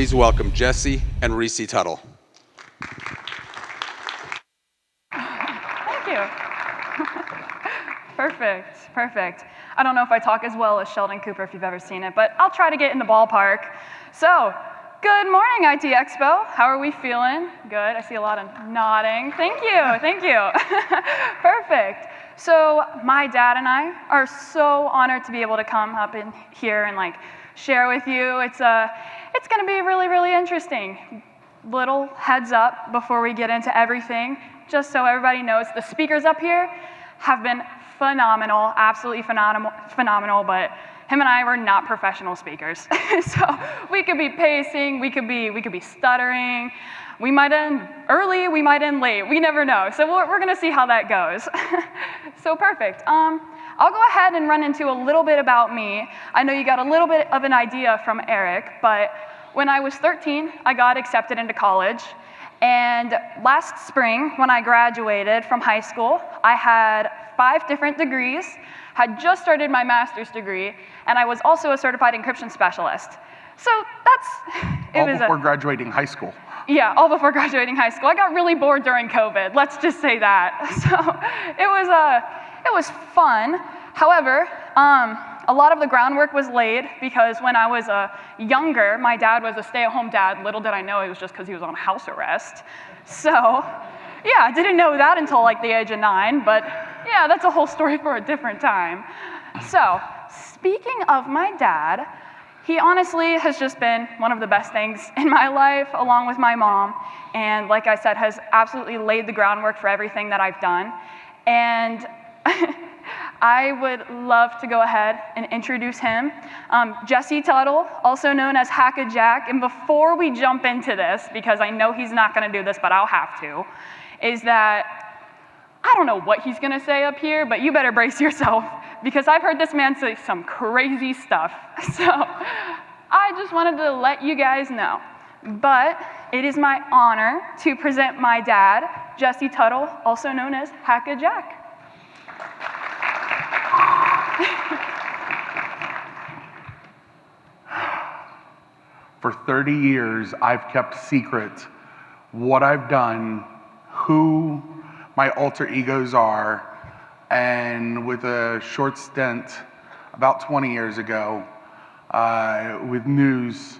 please welcome Jesse and Reese Tuttle. Thank you. Perfect. I don't know if I talk as well as Sheldon Cooper, if you've ever seen it, but I'll try to get in the ballpark. So, good morning, ITEXPO. How are we feeling? Good. I see a lot of nodding. Thank you. Perfect. So, my dad and I are so honored to be able to come up in here and share with you. It's going to be really, really interesting. Little heads up before we get into everything, just so everybody knows, the speakers up here have been phenomenal, absolutely phenomenal, but him and I were not professional speakers. So we could be pacing, we could be stuttering, we might end early, we might end late, we never know. So we're gonna see how that goes. So perfect. I'll go ahead and run into a little bit about me. I know you got a little bit of an idea from Eric, but when I was 13, I got accepted into college. And last spring, when I graduated from high school, I had 5 different degrees, had just started my master's degree, and I was also a certified encryption specialist. So all before graduating high school. Yeah, all before graduating high school. I got really bored during COVID, let's just say that. So it was fun. However, a lot of the groundwork was laid because when I was younger, my dad was a stay-at-home dad. Little did I know it was just because he was on house arrest. So, yeah, I didn't know that until the age of 9, but yeah, that's a whole story for a different time. So, speaking of my dad, he honestly has just been one of the best things in my life, along with my mom, and like I said, has absolutely laid the groundwork for everything that I've done. And I would love to go ahead and introduce him. Jesse Tuttle, also known as Hackah Jak, and before we jump into this, because I know he's not gonna do this, but I'll have to, is that I don't know what he's gonna say up here, but you better brace yourself, because I've heard this man say some crazy stuff. So I just wanted to let you guys know. But it is my honor to present my dad, Jesse Tuttle, also known as Hackah Jak. For 30 years, I've kept secret what I've done, who my alter egos are, and with a short stint about 20 years ago with news,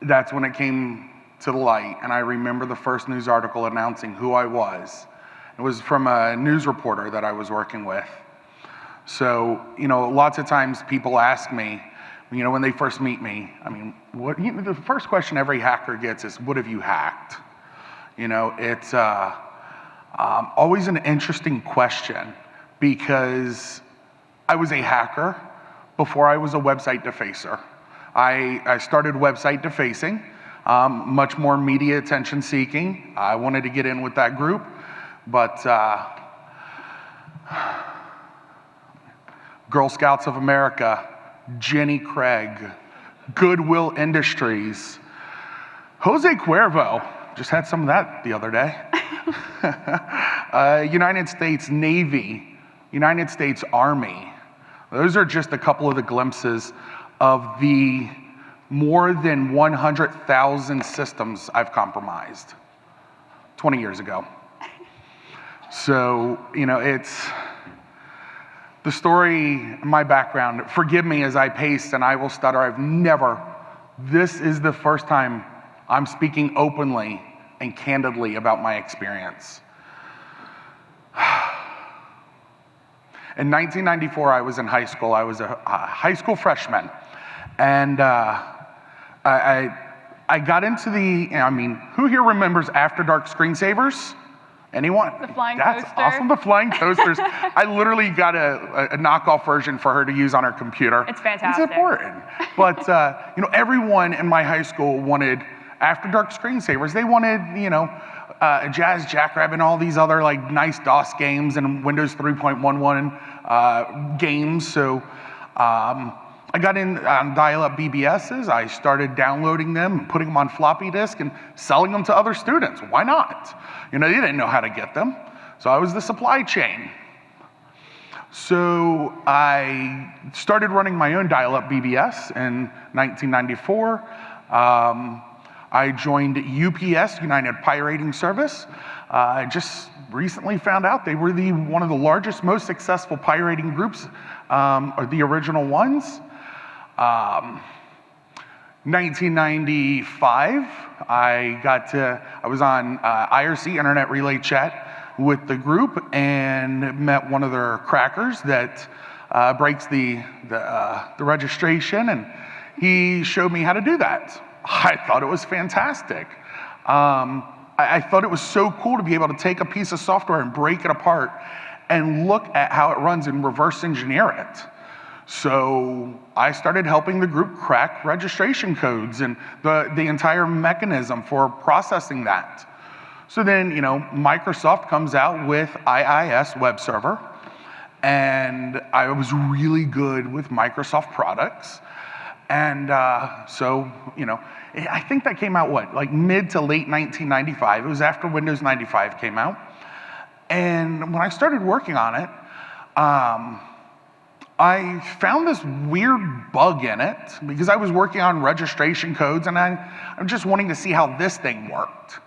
that's when it came to the light. And I remember the first news article announcing who I was. It was from a news reporter that I was working with. So, lots of times people ask me, when they first meet me, the first question every hacker gets is, what have you hacked? It's always an interesting question because I was a hacker before I was a website defacer. I started website defacing, much more media attention seeking. I wanted to get in with that group, but Girl Scouts of America, Jenny Craig, Goodwill Industries, Jose Cuervo, just had some of that the other day. United States Navy, United States Army. Those are just a couple of the glimpses of the more than 100,000 systems I've compromised 20 years ago. So, it's the story, my background. Forgive me as I pace and I will stutter. This is the first time I'm speaking openly and candidly about my experience. In 1994, I was in high school. I was a high school freshman. And I got into who here remembers After Dark screensavers? Anyone? The flying That's toaster. Awesome, the flying toasters. I literally got a knockoff version for her to use on her computer. It's fantastic. It's important. But, everyone in my high school wanted After Dark screensavers. They wanted, Jazz Jackrabbit and all these other nice DOS games and Windows 3.11 games. So I got in on dial-up BBSs. I started downloading them, putting them on floppy disk, and selling them to other students. Why not? They didn't know how to get them. So I was the supply chain. So I started running my own dial-up BBS in 1994. I joined UPS, United Pirating Service. I just recently found out they were one of the largest, most successful pirating groups, or the original ones. 1995, I was on IRC, Internet Relay Chat, with the group and met one of their crackers that breaks the registration, and he showed me how to do that. I thought it was fantastic. I thought it was so cool to be able to take a piece of software and break it apart and look at how it runs and reverse engineer it. So I started helping the group crack registration codes and the entire mechanism for processing that. So then, Microsoft comes out with IIS web server, and I was really good with Microsoft products. And so, I think that came out, like mid to late 1995. It was after Windows 95 came out. And when I started working on it, I found this weird bug in it because I was working on registration codes, and I'm just wanting to see how this thing worked.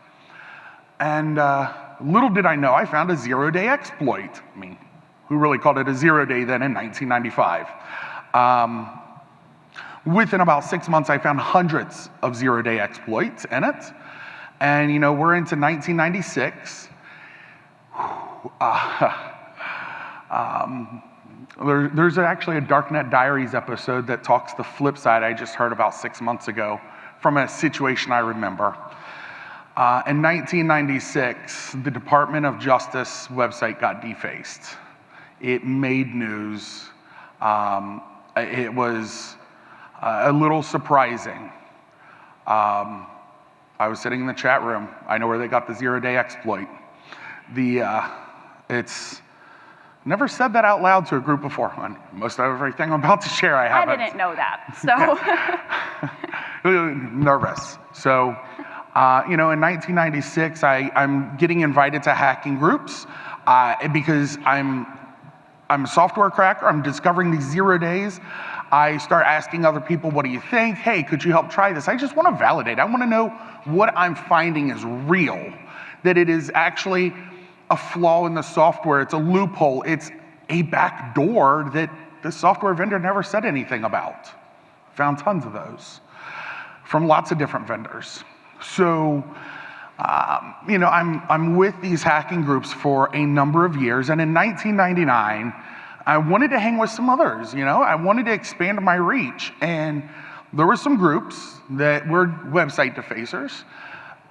And little did I know, I found a zero-day exploit. I mean, who really called it a zero-day then in 1995? Within about 6 months, I found hundreds of zero-day exploits in it. And, we're into 1996. There's actually a Darknet Diaries episode that talks the flip side I just heard about 6 months ago from a situation I remember. In 1996, the Department of Justice website got defaced. It made news. It was a little surprising. I was sitting in the chat room. I know where they got the zero-day exploit. It's never said that out loud to a group before. And most of everything I'm about to share, I haven't. I didn't know that, so. Nervous. So, in 1996, I'm getting invited to hacking groups because I'm a software cracker. I'm discovering these 0 days. I start asking other people, what do you think? Hey, could you help try this? I just want to validate. I want to know what I'm finding is real, that it is actually a flaw in the software. It's a loophole. It's a back door that the software vendor never said anything about. Found tons of those from lots of different vendors. So, I'm with these hacking groups for a number of years, and in 1999, I wanted to hang with some others, I wanted to expand my reach, and there were some groups that were website defacers,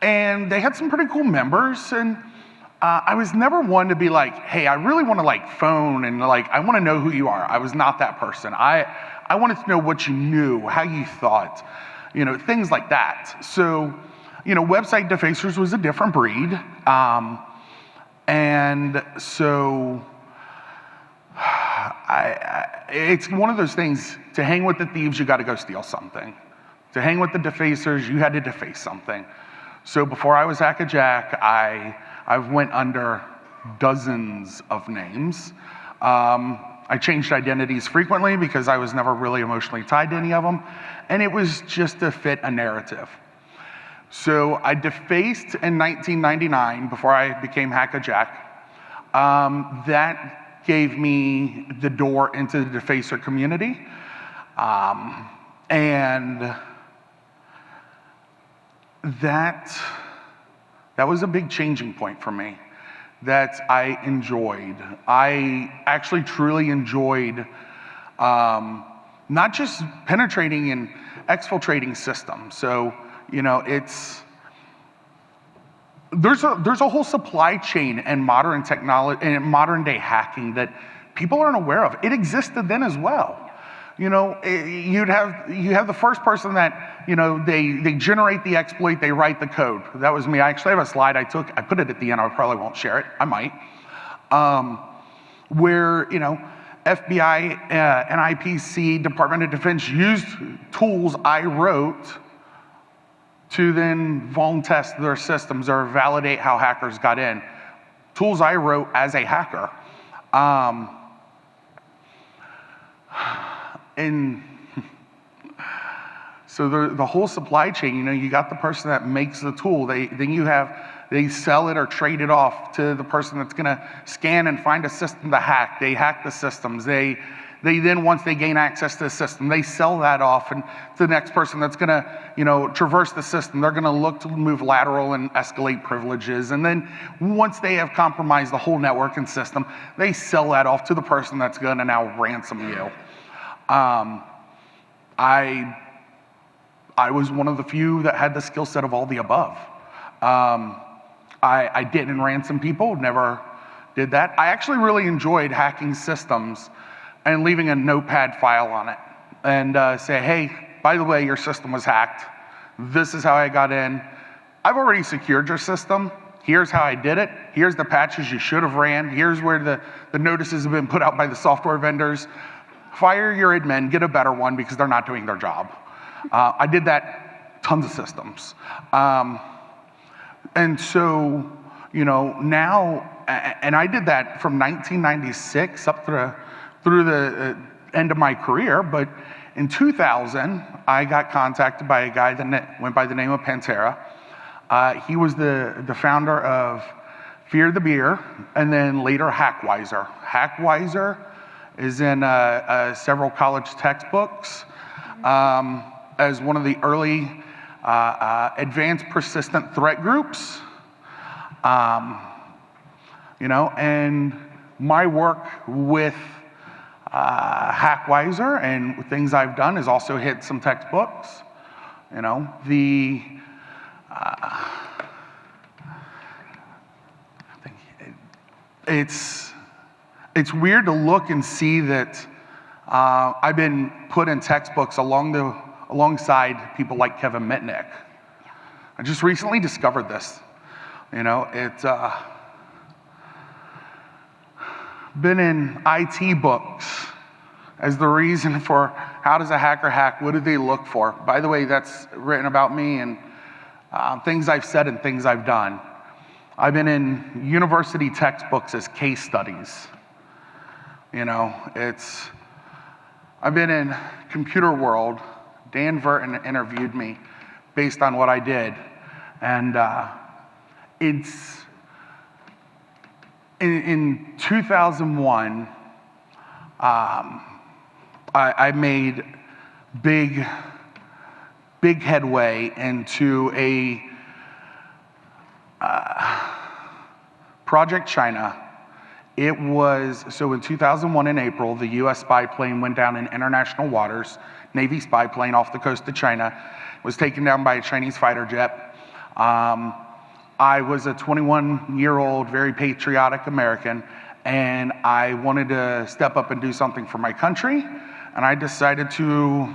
and they had some pretty cool members, and I was never one to be like, hey, I really want to phone and I want to know who you are. I was not that person. I wanted to know what you knew, how you thought, things like that. So, website defacers was a different breed. And so it's one of those things, to hang with the thieves, you got to go steal something. To hang with the defacers, you had to deface something. So before I was Hackah Jak, I've went under dozens of names. I changed identities frequently because I was never really emotionally tied to any of them, and it was just to fit a narrative. So I defaced in 1999 before I became Hackah Jak. That gave me the door into the defacer community, and that was a big changing point for me that I enjoyed. I actually truly enjoyed not just penetrating and exfiltrating systems. So, there's a whole supply chain and modern technology and modern day hacking that people aren't aware of. It existed then as well. You have the first person that, they generate the exploit, they write the code. That was me. I actually have a slide I took. I put it at the end. I probably won't share it. I might. Where, FBI and IPC, Department of Defense, used tools I wrote to then vuln test their systems or validate how hackers got in. Tools I wrote as a hacker. and so the whole supply chain, you got the person that makes the tool. They sell it or trade it off to the person that's going to scan and find a system to hack. They hack the systems. They then, once they gain access to the system, they sell that off and to the next person that's going to, traverse the system. They're going to look to move lateral and escalate privileges. And then once they have compromised the whole network and system, they sell that off to the person that's going to now ransom you. I was one of the few that had the skill set of all the above. I didn't ransom people, never did that. I actually really enjoyed hacking systems and leaving a notepad file on it and say, hey, by the way, your system was hacked. This is how I got in. I've already secured your system. Here's how I did it. Here's the patches you should have ran. Here's where the notices have been put out by the software vendors. Fire your admin, get a better one because they're not doing their job. I did that tons of systems. And so, now, and I did that from 1996 up through the end of my career, but in 2000, I got contacted by a guy that went by the name of Pantera. He was the founder of Fear the Beer, and then later Hackwiser. Hackwiser is in several college textbooks as one of the early advanced persistent threat groups. And my work with Hackwiser and things I've done has also hit some textbooks. It's weird to look and see that I've been put in textbooks alongside people like Kevin Mitnick. I just recently discovered this. It's been in IT books as the reason for how does a hacker hack, what do they look for? By the way, that's written about me and things I've said and things I've done. I've been in university textbooks as case studies. I've been in Computer World. Dan Verton interviewed me based on what I did. And it's in 2001, I made big headway into a Project China. It was, so in 2001 in April, the US spy plane went down in international waters. Navy spy plane off the coast of China, was taken down by a Chinese fighter jet. I was a 21-year-old, very patriotic American, and I wanted to step up and do something for my country, and I decided to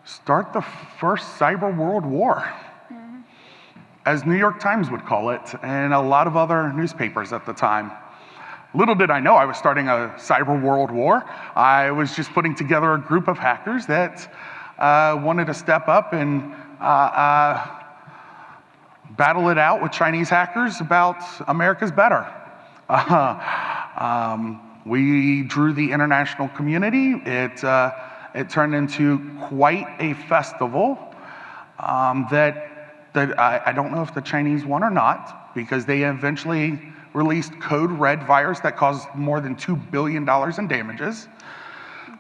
start the first cyber world war, as New York Times would call it, and a lot of other newspapers at the time. Little did I know I was starting a cyber world war. I was just putting together a group of hackers that wanted to step up and battle it out with Chinese hackers about America's better. We drew the international community. It turned into quite a festival that I don't know if the Chinese won or not, because they eventually released Code Red virus that caused more than $2 billion in damages.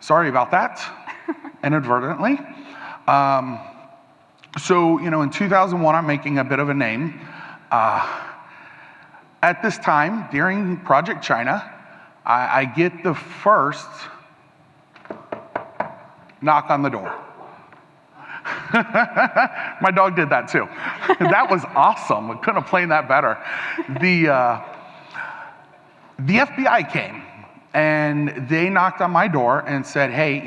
Sorry about that, inadvertently. So, in 2001, I'm making a bit of a name. At this time, during Project China, I get the first knock on the door. My dog did that too. That was awesome. We couldn't have played that better. The FBI came and they knocked on my door and said, hey,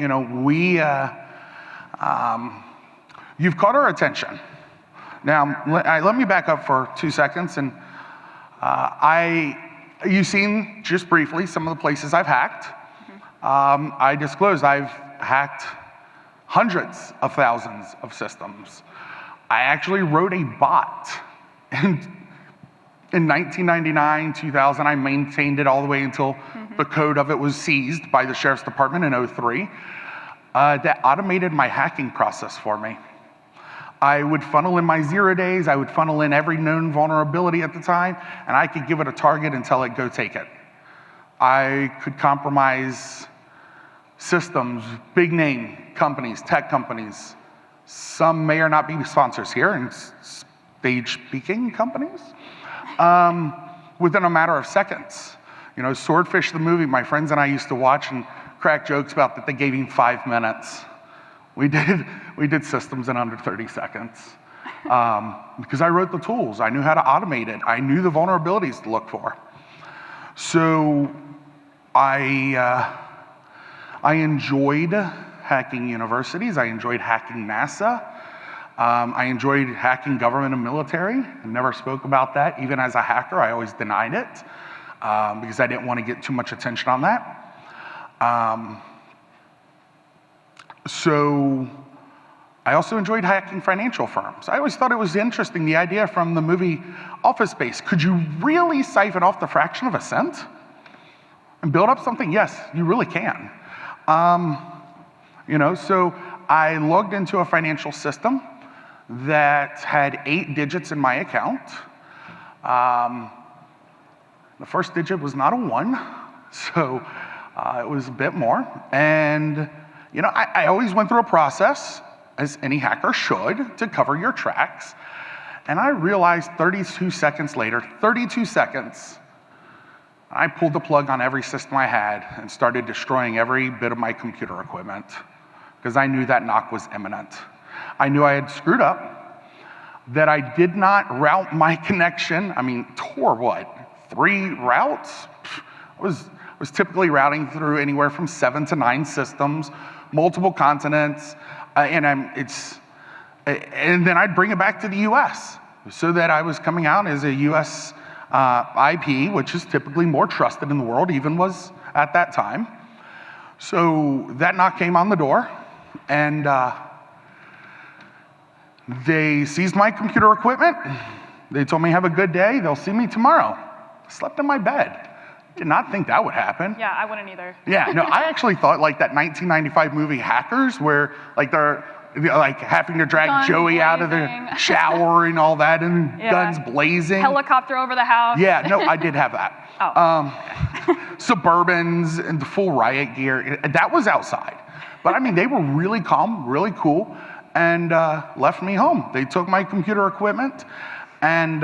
you've caught our attention. Now, let me back up for 2 seconds. And you've seen just briefly some of the places I've hacked. I disclosed I've hacked hundreds of thousands of systems. I actually wrote a bot. In 1999, 2000, I maintained it all the way until the code of it was seized by the Sheriff's Department in 2003. that automated my hacking process for me. I would funnel in my 0 days, I would funnel in every known vulnerability at the time, and I could give it a target and tell it, go take it. I could compromise systems, big name companies, tech companies. Some may or not be sponsors here, and stage speaking companies, within a matter of seconds. You know, Swordfish, the movie, my friends and I used to watch and crack jokes about that they gave him 5 minutes. We did systems in under 30 seconds. Because I wrote the tools, I knew how to automate it, I knew the vulnerabilities to look for. So I enjoyed hacking universities, I enjoyed hacking NASA, I enjoyed hacking government and military. I never spoke about that. Even as a hacker, I always denied it because I didn't want to get too much attention on that. So I also enjoyed hacking financial firms. I always thought it was interesting, the idea from the movie Office Space. Could you really siphon off the fraction of a cent and build up something? Yes, you really can. You know, so I logged into a financial system that had 8 digits in my account. The first digit was not a 1, so it was a bit more. And you know, I always went through a process, as any hacker should, to cover your tracks. And I realized 32 seconds later, 32 seconds, I pulled the plug on every system I had and started destroying every bit of my computer equipment because I knew that knock was imminent. I knew I had screwed up, that I did not route my connection. I mean, Tor what? 3 routes? I was typically routing through anywhere from 7 to 9 systems, multiple continents, and then I'd bring it back to the US so that I was coming out as a US IP, which is typically more trusted in the world, even was at that time. So that knock came on the door, and they seized my computer equipment. They told me, have a good day, they'll see me tomorrow. I slept in my bed. Did not think that would happen. Yeah, I wouldn't either. Yeah, no, I actually thought like that 1995 movie Hackers, where like they're like having to drag Guns Joey out of the shower and all that, and guns blazing. Helicopter over the house. Yeah, no, I did have that. Oh. Suburbans and the full riot gear. That was outside. But I mean, they were really calm, really cool, and left me home. They took my computer equipment and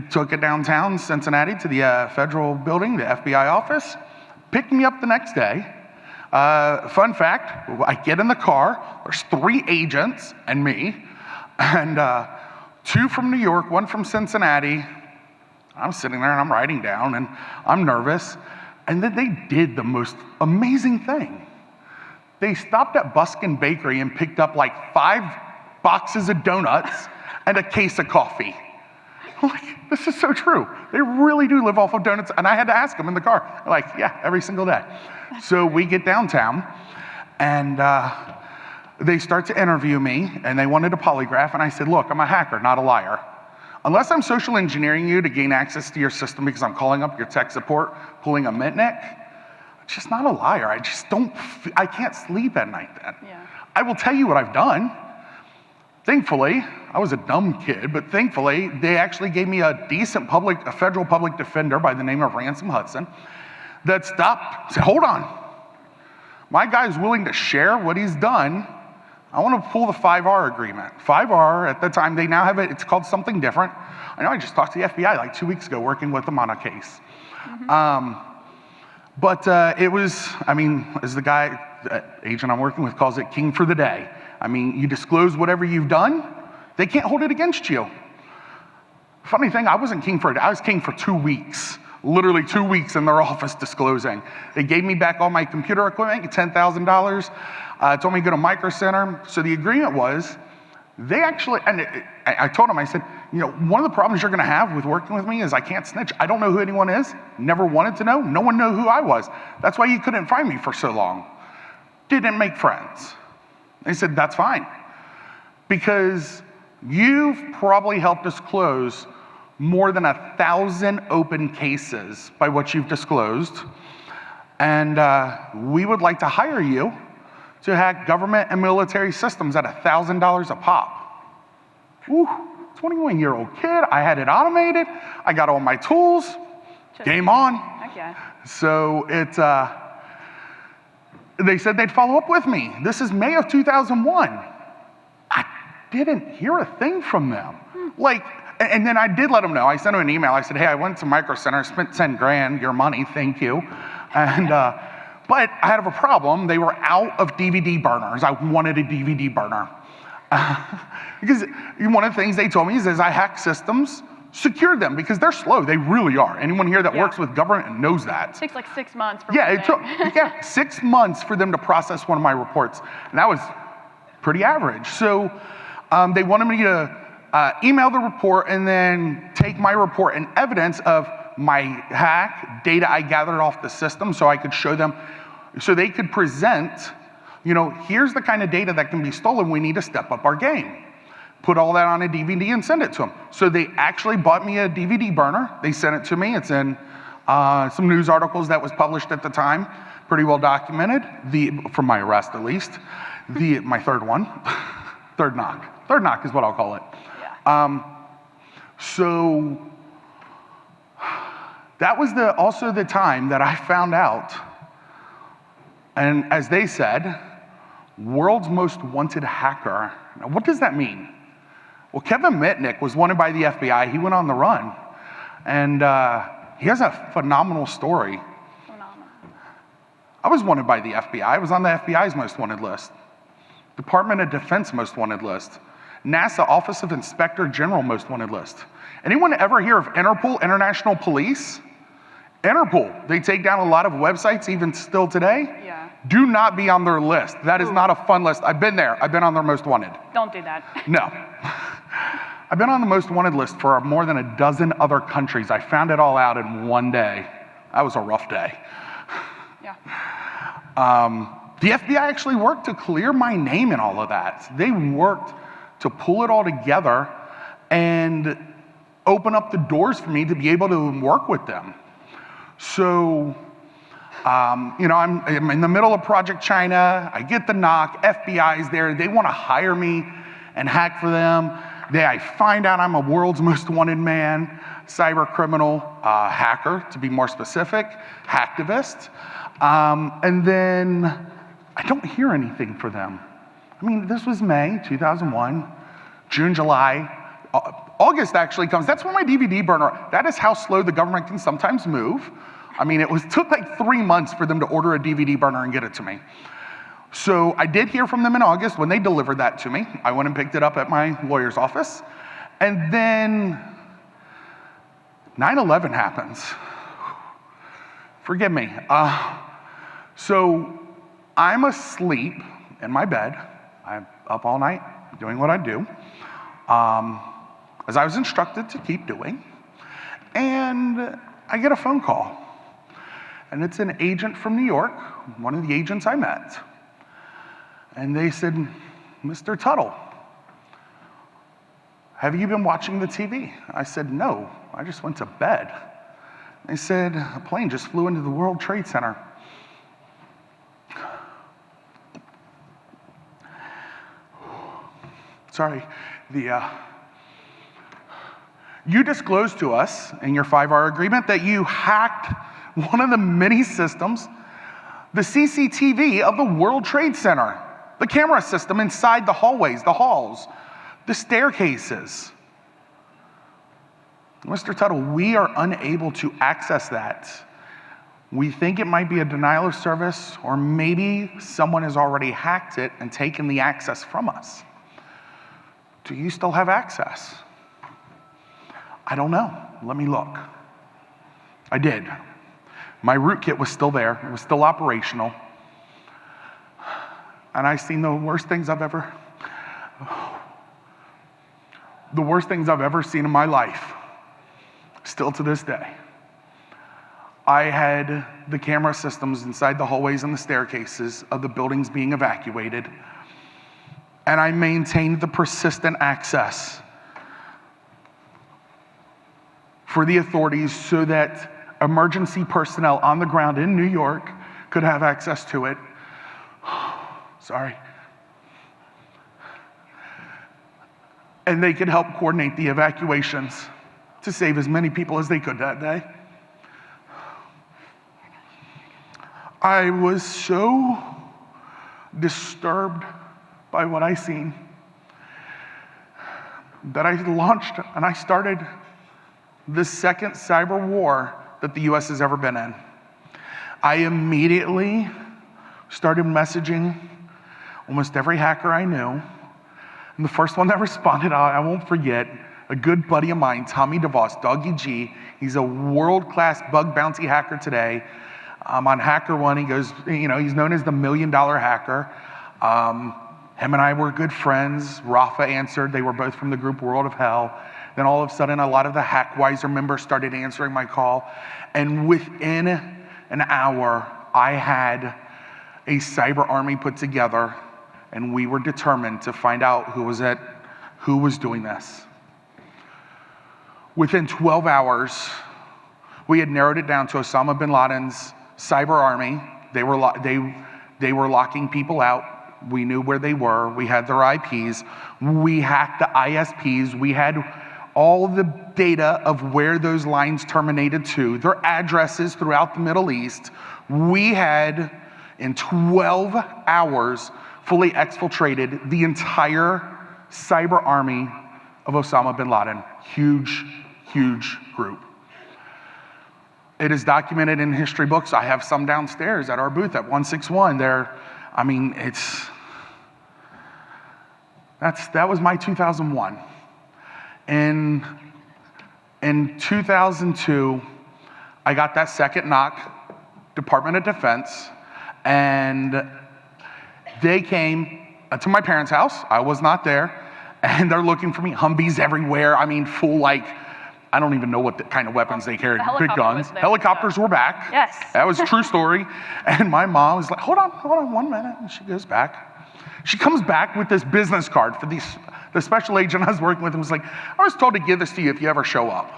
took it downtown Cincinnati to the federal building, the FBI office, picked me up the next day. Fun fact, I get in the car, there's 3 agents and me, and 2 from New York, 1 from Cincinnati. I'm sitting there and I'm writing down and I'm nervous. And then they did the most amazing thing. They stopped at Buskin Bakery and picked up like 5 boxes of donuts and a case of coffee. I'm like, this is so true. They really do live off of donuts. And I had to ask them in the car. They're like, yeah, every single day. So we get downtown and they start to interview me and they wanted a polygraph. And I said, look, I'm a hacker, not a liar. Unless I'm social engineering you to gain access to your system because I'm calling up your tech support, pulling a Mitnick, I'm just not a liar. I can't sleep at night then. Yeah. I will tell you what I've done. Thankfully, I was a dumb kid, but thankfully, they actually gave me a decent federal public defender by the name of Ransom Hudson that stopped, said, hold on. My guy's willing to share what he's done. I want to pull the 5R agreement. 5R, at the time, they now have it, it's called something different. I know I just talked to the FBI like 2 weeks ago working with them on a case. But it was, I mean, as the agent I'm working with calls it, king for the day. I mean, you disclose whatever you've done, they can't hold it against you. Funny thing, I wasn't king for it. I was king for 2 weeks. Literally 2 weeks in their office disclosing. They gave me back all my computer equipment, $10,000. Told me to go to Micro Center. So the agreement was, they actually, and I told them, I said, you know, one of the problems you're gonna have with working with me is I can't snitch. I don't know who anyone is, never wanted to know. No one knew who I was. That's why you couldn't find me for so long. Didn't make friends. They said, that's fine. Because you've probably helped us close more than 1,000 open cases by what you've disclosed. and we would like to hire you to hack government and military systems at $1,000 a pop. Ooh, 21-year-old kid, I had it automated, I got all my tools, game on. Heck yeah. So they said they'd follow up with me. This is May of 2001. I didn't hear a thing from them. And then I did let them know. I sent them an email. I said, hey, I went to Micro Center, spent 10 grand, your money, thank you. And, but I had a problem. They were out of DVD burners. I wanted a DVD burner. Because one of the things they told me is as I hack systems, secure them because they're slow. They really are. Anyone here that works with government knows that. It takes like 6 months. For it took 6 months for them to process one of my reports, and that was pretty average. So they wanted me to email the report and then take my report and evidence of my hack, data I gathered off the system so I could show them, so they could present, here's the kind of data that can be stolen. We need to step up our game. Put all that on a DVD and send it to them. So they actually bought me a DVD burner. They sent it to me. It's in some news articles that was published at the time, pretty well documented, from my arrest at least. My third one, third knock. Third knock is what I'll call it. Yeah. So that was also the time that I found out, and as they said, world's most wanted hacker. Now, what does that mean? Well, Kevin Mitnick was wanted by the FBI. He went on the run, and he has a phenomenal story. Phenomenal. I was wanted by the FBI. I was on the FBI's most wanted list, Department of Defense most wanted list, NASA Office of Inspector General most wanted list. Anyone ever hear of Interpol, International Police? Interpol, they take down a lot of websites even still today. Yeah. Do not be on their list. That is not a fun list. I've been there. I've been on their most wanted. Don't do that. No. I've been on the most wanted list for more than a dozen other countries. I found it all out in one day. That was a rough day. Yeah. The FBI actually worked to clear my name in all of that. They worked to pull it all together and open up the doors for me to be able to work with them. So, I'm in the middle of Project China. I get the knock. FBI's there. They want to hire me and hack for them. I find out I'm a world's most wanted man, cyber criminal, hacker, to be more specific, hacktivist. And then I don't hear anything for them. I mean, this was May 2001, June, July. August actually comes. That's when my DVD burner, that is how slow the government can sometimes move. I mean, took like 3 months for them to order a DVD burner and get it to me. So I did hear from them in August when they delivered that to me. I went and picked it up at my lawyer's office. And then 9/11 happens. Forgive me. So I'm asleep in my bed. I'm up all night doing what I do, as I was instructed to keep doing. And I get a phone call. And it's an agent from New York, one of the agents I met. And they said, Mr. Tuttle, have you been watching the TV? I said, no, I just went to bed. They said, a plane just flew into the World Trade Center. Sorry, you disclosed to us in your 5-hour agreement that you hacked one of the many systems, the CCTV of the World Trade Center, the camera system inside the hallways, the halls, the staircases. Mr. Tuttle, we are unable to access that. We think it might be a denial of service, or maybe someone has already hacked it and taken the access from us. Do you still have access? I don't know. Let me look. I did. My rootkit was still there. It was still operational. And I've seen the worst things I've ever seen in my life, still to this day. I had the camera systems inside the hallways and the staircases of the buildings being evacuated, and I maintained the persistent access for the authorities so that emergency personnel on the ground in New York could have access to it. Sorry. And they could help coordinate the evacuations to save as many people as they could that day. I was so disturbed by what I seen that I launched and I started the second cyber war that the US has ever been in. I immediately started messaging almost every hacker I knew. And the first one that responded, I won't forget, a good buddy of mine, Tommy DeVos, Doggy G. He's a world-class bug bounty hacker today. On HackerOne, he goes, he's known as the $1 million hacker. Him and I were good friends. Rafa answered. They were both from the group World of Hell. Then all of a sudden, a lot of the HackWiser members started answering my call. And within an hour, I had a cyber army put together, and we were determined to find out who was doing this. Within 12 hours, we had narrowed it down to Osama bin Laden's cyber army. They were locking people out. We knew where they were. We had their IPs. We hacked the ISPs. We had all the data of where those lines terminated to, their addresses throughout the Middle East. We had, in 12 hours, fully exfiltrated the entire cyber army of Osama bin Laden. Huge, huge group. It is documented in history books. I have some downstairs at our booth at 161. That was my 2001. In 2002, I got that second knock, Department of Defense, and they came to my parents' house. I was not there, and they're looking for me. Humvees everywhere. Full I don't even know what kind of weapons they carried. Big guns. Helicopters were back. Yes. That was a true story. And my mom was like, hold on 1 minute. And she goes back. She comes back with this business card for the special agent I was working with and was like, I was told to give this to you if you ever show up.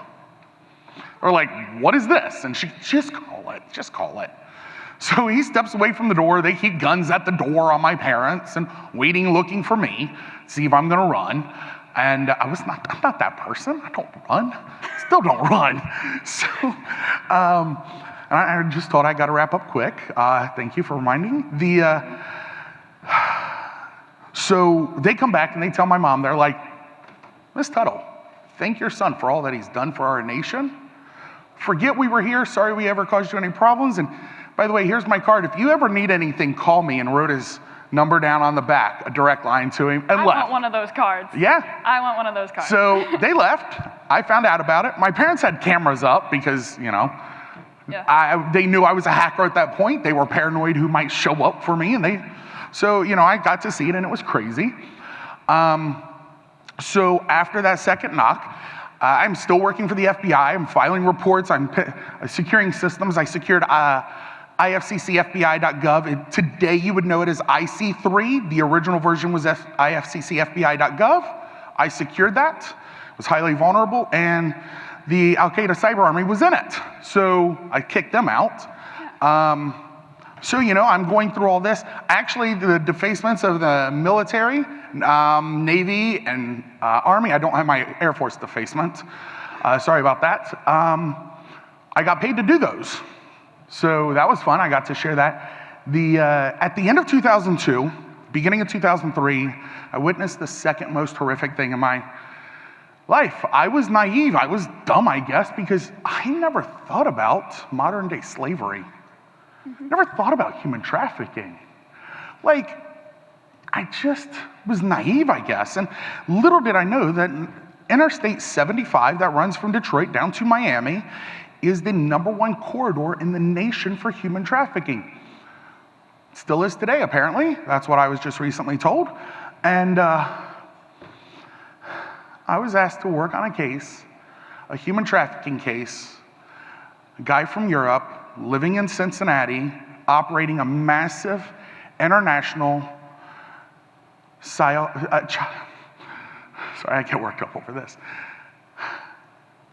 We're like, what is this? And she, just call it. So he steps away from the door. They keep guns at the door on my parents and waiting, looking for me, see if I'm gonna run. And I'm not that person. I don't run. Still don't run. So, and I just thought I got to wrap up quick. Thank you for reminding me. So they come back and they tell my mom, they're like, Miss Tuttle, thank your son for all that he's done for our nation. Forget we were here. Sorry we ever caused you any problems. And by the way, here's my card. If you ever need anything, call me, and wrote his number down on the back, a direct line to him, and left. I want one of those cards. Yeah. I want one of those cards. So they left. I found out about it. My parents had cameras up because, Yeah. they knew I was a hacker at that point. They were paranoid who might show up for me, so I got to see it, and it was crazy. So after that second knock, I'm still working for the FBI. I'm filing reports. I'm securing systems. I secured ifccfbi.gov. Today you would know it as IC3. The original version was ifccfbi.gov. I secured that. It was highly vulnerable, and the Al-Qaeda cyber army was in it. So I kicked them out. So I'm going through all this. Actually, the defacements of the military, Navy, and Army, I don't have my Air Force defacement. Sorry about that. I got paid to do those. So that was fun. I got to share that. At the end of 2002, beginning of 2003, I witnessed the second most horrific thing in my life. I was naive. I was dumb, I guess, because I never thought about modern day slavery. Never thought about human trafficking. I just was naive, I guess. And little did I know that Interstate 75 that runs from Detroit down to Miami is the #1 corridor in the nation for human trafficking. Still is today, apparently. That's what I was just recently told. And I was asked to work on a case, a human trafficking case, a guy from Europe living in Cincinnati, operating a massive international sorry, I get worked up over this.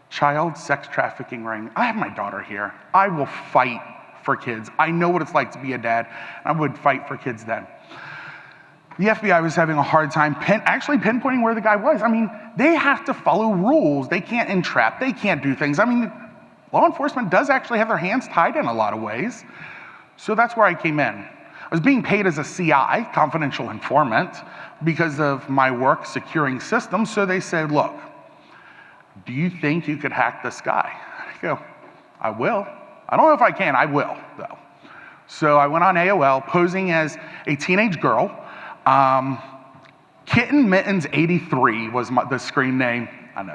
Child sex trafficking ring. I have my daughter here. I will fight for kids. I know what it's like to be a dad. I would fight for kids then. The FBI was having a hard time actually pinpointing where the guy was. I mean, they have to follow rules. They can't entrap. They can't do things. I mean, law enforcement does actually have their hands tied in a lot of ways. So that's where I came in. I was being paid as a CI, confidential informant, because of my work securing systems. So they said, look, do you think you could hack this guy? I go, I will. I don't know if I can. I will, though. So I went on AOL posing as a teenage girl. Kitten Mittens 83 was the screen name. I know,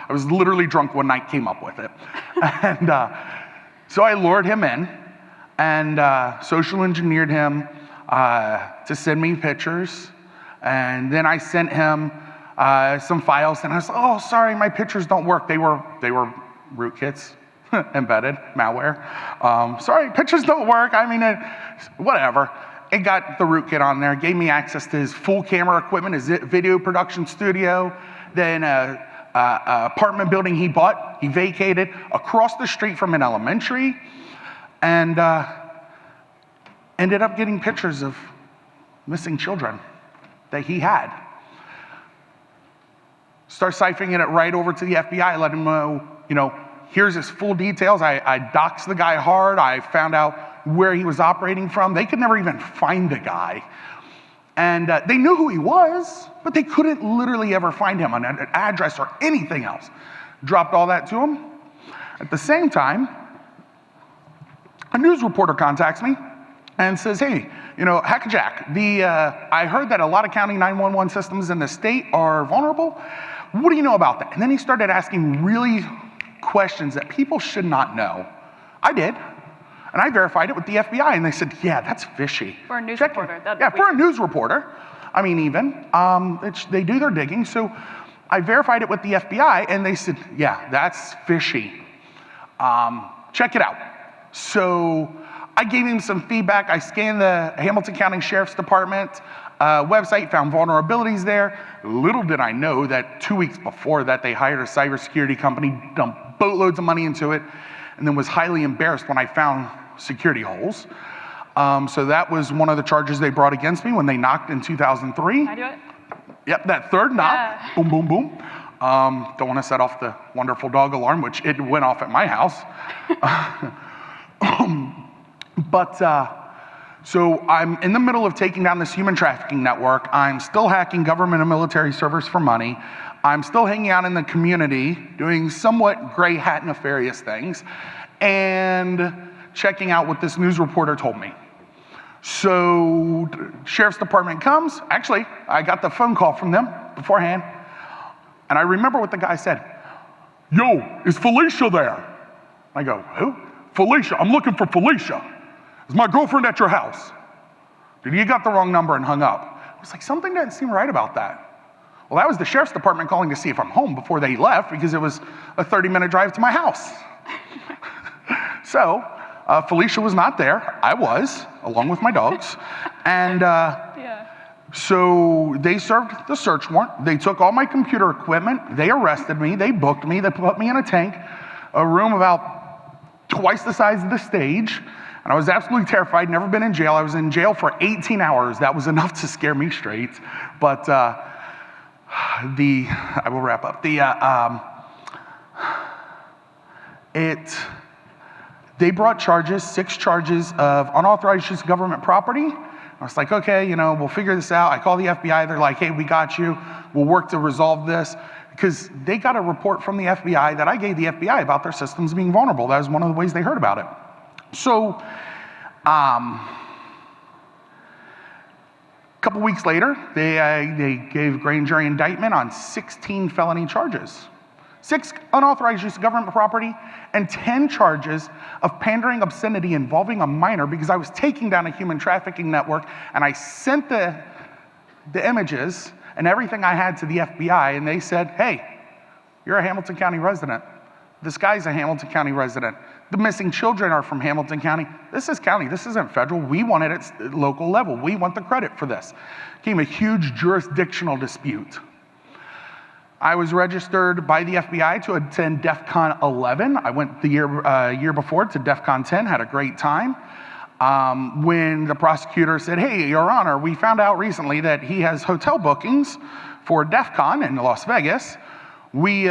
I was literally drunk one night, came up with it. And so I lured him in and social engineered him to send me pictures. And then I sent him some files, and I was like, oh, sorry, my pictures don't work. They were rootkits, embedded malware. Sorry, pictures don't work. I mean, whatever. It got the rootkit on there, gave me access to his full camera equipment, his video production studio, then a apartment building he bought, he vacated across the street from an elementary, and ended up getting pictures of missing children that he had. Start siphoning it right over to the FBI, let him know, here's his full details. I doxed the guy hard. I found out where he was operating from. They could never even find the guy. And they knew who he was, but they couldn't literally ever find him on an address or anything else. Dropped all that to him. At the same time, a news reporter contacts me and says, hey, Hackah Jak, I heard that a lot of county 911 systems in the state are vulnerable. What do you know about that? And then he started asking really questions that people should not know. I did. And I verified it with the FBI, and they said, yeah, that's fishy. For a news reporter. For a news reporter. I mean, even. They do their digging. So I verified it with the FBI, and they said, yeah, that's fishy. Check it out. So I gave him some feedback. I scanned the Hamilton County Sheriff's Department website, found vulnerabilities there. Little did I know that 2 weeks before that, they hired a cybersecurity company, dumped boatloads of money into it, and then was highly embarrassed when I found security holes. So that was one of the charges they brought against me when they knocked in 2003. Can I do it? Yep, that third knock, Yeah. boom, boom, boom. Don't want to set off the wonderful dog alarm, which it went off at my house. So I'm in the middle of taking down this human trafficking network. I'm still hacking government and military servers for money. I'm still hanging out in the community, doing somewhat gray hat nefarious things, and checking out what this news reporter told me. So Sheriff's Department comes. Actually, I got the phone call from them beforehand, and I remember what the guy said. Yo, is Felicia there? I go, who? Felicia, I'm looking for Felicia. Is my girlfriend at your house? Dude, you got the wrong number and hung up. I was like, something doesn't seem right about that. Well, that was the Sheriff's Department calling to see if I'm home before they left, because it was a 30-minute drive to my house. So Felicia was not there. I was, along with my dogs. And so they served the search warrant. They took all my computer equipment. They arrested me. They booked me. They put me in a tank, a room about twice the size of the stage. And I was absolutely terrified, never been in jail. I was in jail for 18 hours. That was enough to scare me straight. But I will wrap up. They brought charges, 6 charges of unauthorized use of government property. I was like, okay, we'll figure this out. I call the FBI. They're like, hey, we got you. We'll work to resolve this. Because they got a report from the FBI that I gave the FBI about their systems being vulnerable. That was one of the ways they heard about it. So, a couple weeks later, they gave grand jury indictment on 16 felony charges. 6 unauthorized use of government property, and 10 charges of pandering obscenity involving a minor, because I was taking down a human trafficking network, and I sent the images and everything I had to the FBI, and they said, hey, you're a Hamilton County resident. This guy's a Hamilton County resident. The missing children are from Hamilton County. This is county. This isn't federal. We want it at local level. We want the credit for this. Became a huge jurisdictional dispute. I was registered by the FBI to attend DEF CON 11. I went the year before to DEF CON 10, had a great time. When the prosecutor said, hey, Your Honor, we found out recently that he has hotel bookings for DEF CON in Las Vegas. We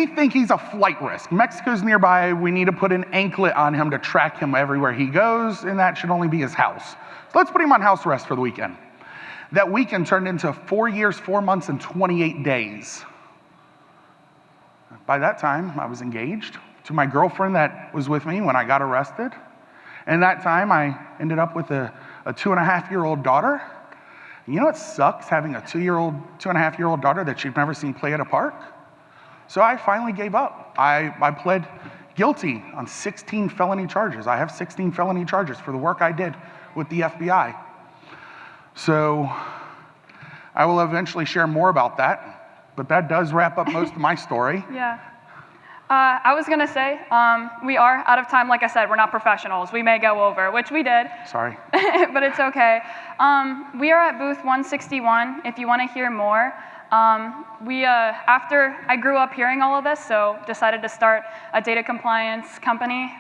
think he's a flight risk. Mexico's nearby. We need to put an anklet on him to track him everywhere he goes, and that should only be his house. So let's put him on house arrest for the weekend. That weekend turned into 4 years, 4 months, and 28 days. By that time, I was engaged to my girlfriend that was with me when I got arrested. And that time, I ended up with a 2.5-year-old daughter. And you know what sucks, having a 2.5-year-old daughter that you've never seen play at a park? So I finally gave up. I pled guilty on 16 felony charges. I have 16 felony charges for the work I did with the FBI. So I will eventually share more about that, but that does wrap up most of my story. Yeah. I was going to say, we are out of time. Like I said, we're not professionals. We may go over, which we did. Sorry. But it's okay. We are at booth 161 if you want to hear more. After I grew up hearing all of this, so decided to start a data compliance company.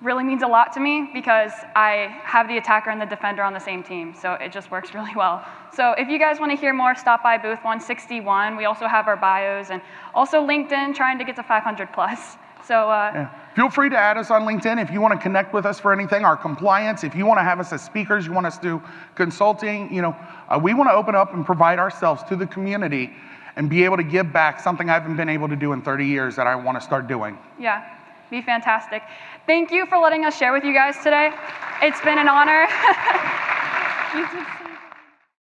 Really means a lot to me because I have the attacker and the defender on the same team, so it just works really well. So if you guys want to hear more, stop by booth 161. We also have our bios and also LinkedIn, trying to get to 500 plus. So yeah. Feel free to add us on LinkedIn if you want to connect with us for anything, our compliance, if you want to have us as speakers, you want us to do consulting, we want to open up and provide ourselves to the community and be able to give back something I haven't been able to do in 30 years that I want to start doing. Yeah, be fantastic. Thank you for letting us share with you guys today. It's been an honor. You did so